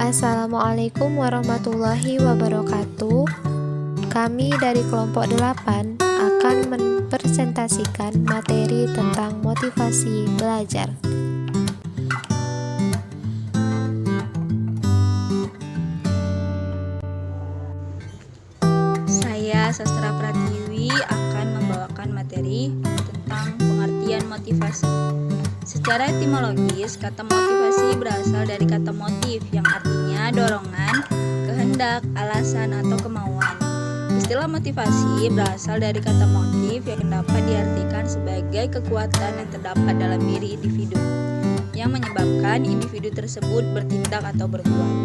Assalamualaikum warahmatullahi wabarakatuh. Kami dari kelompok 8 akan mempresentasikan materi tentang motivasi belajar. Saya Sastra Pratiwi akan membawakan materi tentang pengertian motivasi. Secara etimologis, kata motivasi berasal dari kata motif yang artinya dorongan, kehendak, alasan, atau kemauan. Istilah motivasi berasal dari kata motif yang dapat diartikan sebagai kekuatan yang terdapat dalam diri individu yang menyebabkan individu tersebut bertindak atau berbuat.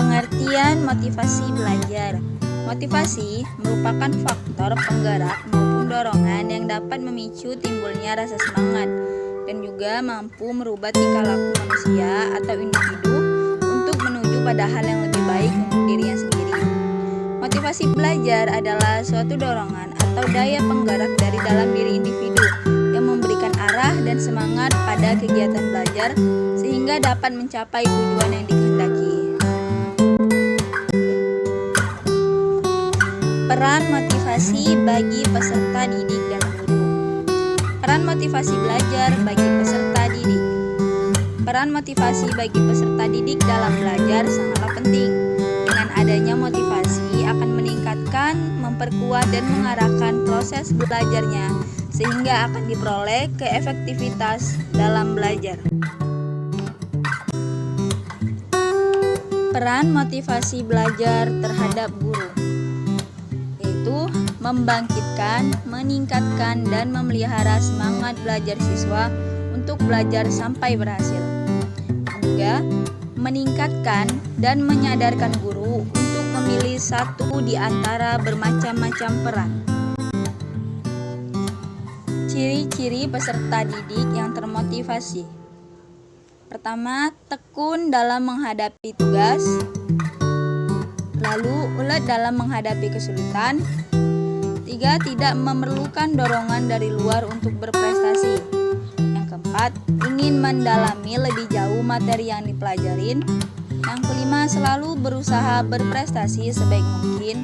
Pengertian motivasi belajar. Motivasi merupakan faktor penggerak maupun dorongan yang dapat memicu timbulnya rasa semangat dan juga mampu merubah tingkah laku manusia atau individu untuk menuju pada hal yang lebih baik untuk dirinya sendiri. Motivasi belajar adalah suatu dorongan atau daya penggerak dari dalam diri individu yang memberikan arah dan semangat pada kegiatan belajar sehingga dapat mencapai tujuan yang dikehendaki. Peran motivasi bagi peserta didik dan guru. Peran motivasi belajar bagi peserta didik. Peran motivasi bagi peserta didik dalam belajar sangatlah penting. Dengan adanya motivasi akan meningkatkan, memperkuat, dan mengarahkan proses belajarnya sehingga akan diperoleh keefektivitas dalam belajar. Peran motivasi belajar terhadap guru membangkitkan, meningkatkan, dan memelihara semangat belajar siswa untuk belajar sampai berhasil. Juga meningkatkan dan menyadarkan guru untuk memilih satu di antara bermacam-macam peran. Ciri-ciri peserta didik yang termotivasi. Pertama, tekun dalam menghadapi tugas. Lalu, ulet dalam menghadapi kesulitan. 3. Tidak memerlukan dorongan dari luar untuk berprestasi. Yang keempat, ingin mendalami lebih jauh materi yang dipelajarin. Yang kelima, selalu berusaha berprestasi sebaik mungkin.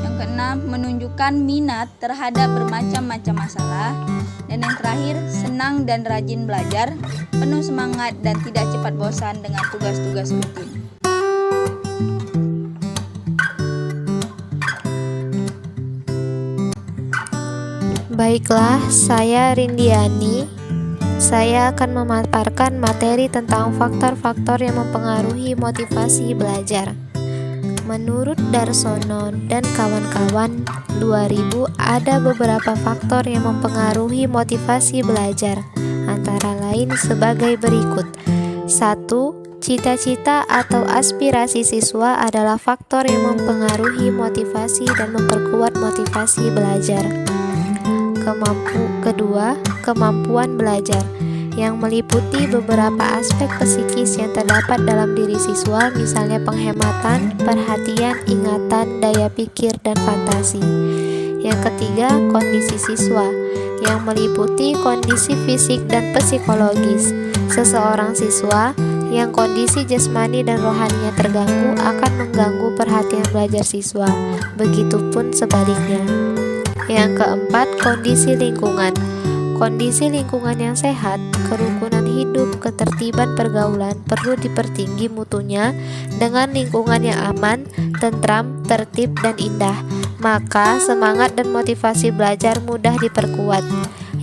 Yang keenam, menunjukkan minat terhadap bermacam-macam masalah. Dan yang terakhir, senang dan rajin belajar, penuh semangat dan tidak cepat bosan dengan tugas-tugas rutin. Baiklah, saya Rindiani. Saya akan memaparkan materi tentang faktor-faktor yang mempengaruhi motivasi belajar. Menurut Darsono dan kawan-kawan 2000 ada beberapa faktor yang mempengaruhi motivasi belajar, antara lain sebagai berikut. 1. Cita-cita atau aspirasi siswa adalah faktor yang mempengaruhi motivasi dan memperkuat motivasi belajar. Kedua, kemampuan belajar yang meliputi beberapa aspek psikis yang terdapat dalam diri siswa, misalnya penghematan, perhatian, ingatan, daya pikir, dan fantasi. Yang ketiga, kondisi siswa yang meliputi kondisi fisik dan psikologis. Seseorang siswa yang kondisi jasmani dan rohaninya terganggu akan mengganggu perhatian belajar siswa, begitupun sebaliknya. Yang keempat, kondisi lingkungan. Kondisi lingkungan yang sehat, kerukunan hidup, ketertiban pergaulan perlu dipertinggi mutunya dengan lingkungan yang aman, tentram, tertib, dan indah. Maka semangat dan motivasi belajar mudah diperkuat.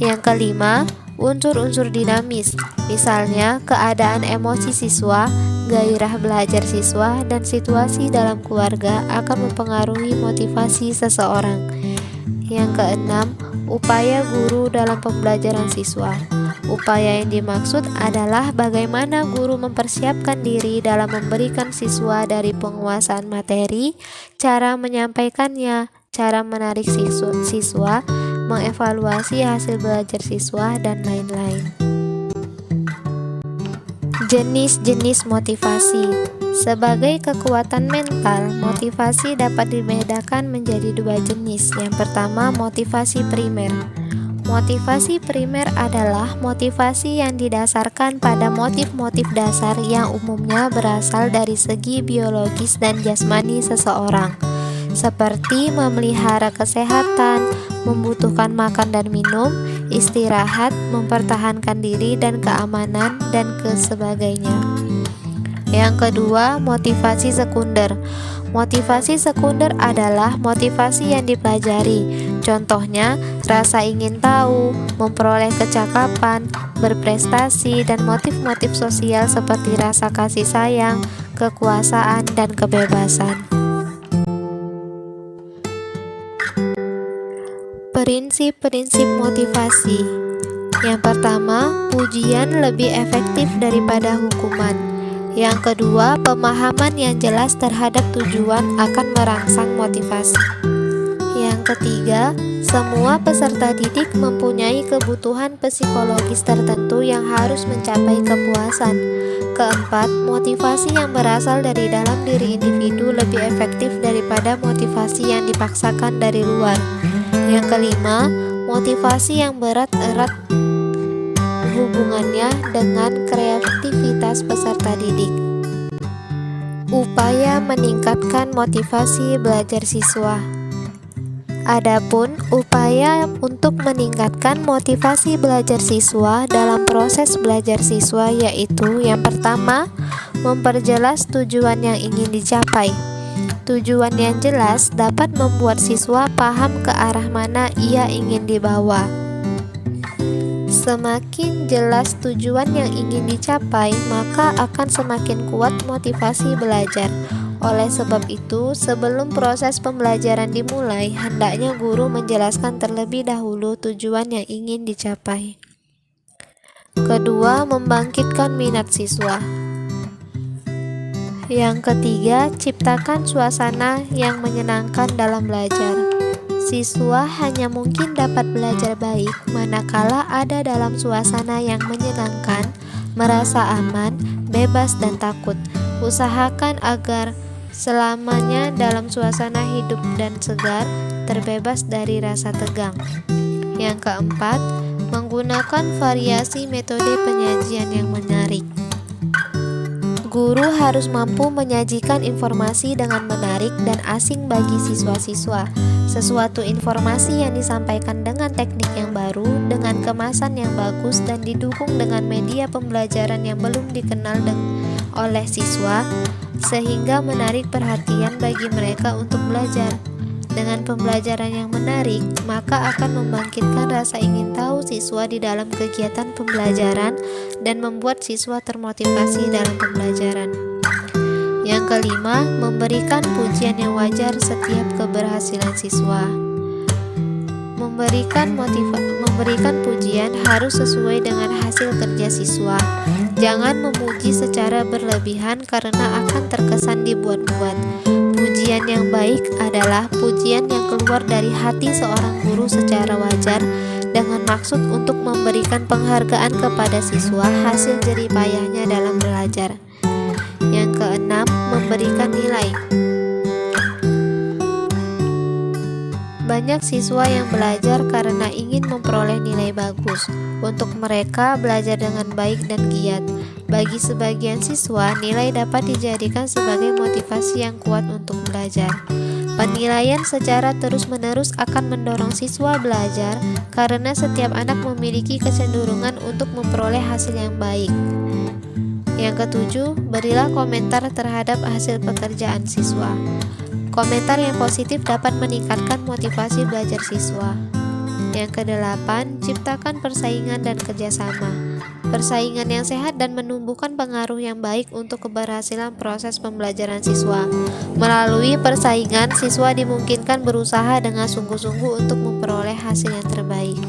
Yang kelima, unsur-unsur dinamis, misalnya keadaan emosi siswa, gairah belajar siswa, dan situasi dalam keluarga akan mempengaruhi motivasi seseorang. Yang keenam, upaya guru dalam pembelajaran siswa. Upaya yang dimaksud adalah bagaimana guru mempersiapkan diri dalam memberikan siswa dari penguasaan materi, cara menyampaikannya, cara menarik siswa, mengevaluasi hasil belajar siswa, dan lain-lain. Jenis-jenis motivasi. Sebagai kekuatan mental, motivasi dapat dibedakan menjadi dua jenis. Yang pertama, motivasi primer. Motivasi primer adalah motivasi yang didasarkan pada motif-motif dasar yang umumnya berasal dari segi biologis dan jasmani seseorang, seperti memelihara kesehatan, membutuhkan makan dan minum, istirahat, mempertahankan diri dan keamanan, dan sebagainya. Yang kedua, motivasi sekunder. Motivasi sekunder adalah motivasi yang dipelajari. Contohnya, rasa ingin tahu, memperoleh kecakapan, berprestasi, dan motif-motif sosial seperti rasa kasih sayang, kekuasaan, dan kebebasan. Prinsip-prinsip motivasi. Yang pertama, pujian lebih efektif daripada hukuman. Yang kedua, pemahaman yang jelas terhadap tujuan akan merangsang motivasi. Yang ketiga, semua peserta didik mempunyai kebutuhan psikologis tertentu yang harus mencapai kepuasan. Keempat, motivasi yang berasal dari dalam diri individu lebih efektif daripada motivasi yang dipaksakan dari luar. Yang kelima, motivasi yang berat-erat hubungannya dengan kreativitas peserta didik. Upaya meningkatkan motivasi belajar siswa. Adapun upaya untuk meningkatkan motivasi belajar siswa dalam proses belajar siswa yaitu yang pertama, memperjelas tujuan yang ingin dicapai. Tujuan yang jelas dapat membuat siswa paham ke arah mana ia ingin dibawa. Semakin jelas tujuan yang ingin dicapai, maka akan semakin kuat motivasi belajar. Oleh sebab itu, sebelum proses pembelajaran dimulai, hendaknya guru menjelaskan terlebih dahulu tujuan yang ingin dicapai. Kedua, membangkitkan minat siswa. Yang ketiga, ciptakan suasana yang menyenangkan dalam belajar. Siswa hanya mungkin dapat belajar baik manakala ada dalam suasana yang menyenangkan, merasa aman, bebas dan takut. Usahakan agar selamanya dalam suasana hidup dan segar, terbebas dari rasa tegang. Yang keempat, menggunakan variasi metode penyajian yang menarik. Guru harus mampu menyajikan informasi dengan menarik dan asing bagi siswa-siswa. Sesuatu informasi yang disampaikan dengan teknik yang baru, dengan kemasan yang bagus, dan didukung dengan media pembelajaran yang belum dikenal oleh siswa, sehingga menarik perhatian bagi mereka untuk belajar. Dengan pembelajaran yang menarik, maka akan membangkitkan rasa ingin tahu siswa di dalam kegiatan pembelajaran dan membuat siswa termotivasi dalam pembelajaran. Yang kelima, memberikan pujian yang wajar setiap keberhasilan siswa. Memberikan pujian harus sesuai dengan hasil kerja siswa. Jangan memuji secara berlebihan karena akan terkesan dibuat-buat. Pujian yang baik adalah pujian yang keluar dari hati seorang guru secara wajar dengan maksud untuk memberikan penghargaan kepada siswa hasil jerih payahnya dalam belajar. Yang keenam, memberikan nilai. Banyak siswa yang belajar karena ingin memperoleh nilai bagus. Untuk mereka, belajar dengan baik dan giat. Bagi sebagian siswa, nilai dapat dijadikan sebagai motivasi yang kuat untuk belajar. Penilaian secara terus-menerus akan mendorong siswa belajar karena setiap anak memiliki kecenderungan untuk memperoleh hasil yang baik. Yang ketujuh, berilah komentar terhadap hasil pekerjaan siswa. Komentar yang positif dapat meningkatkan motivasi belajar siswa. Yang kedelapan, ciptakan persaingan dan kerjasama. Persaingan yang sehat dan menumbuhkan pengaruh yang baik untuk keberhasilan proses pembelajaran siswa. Melalui persaingan, siswa dimungkinkan berusaha dengan sungguh-sungguh untuk memperoleh hasil yang terbaik.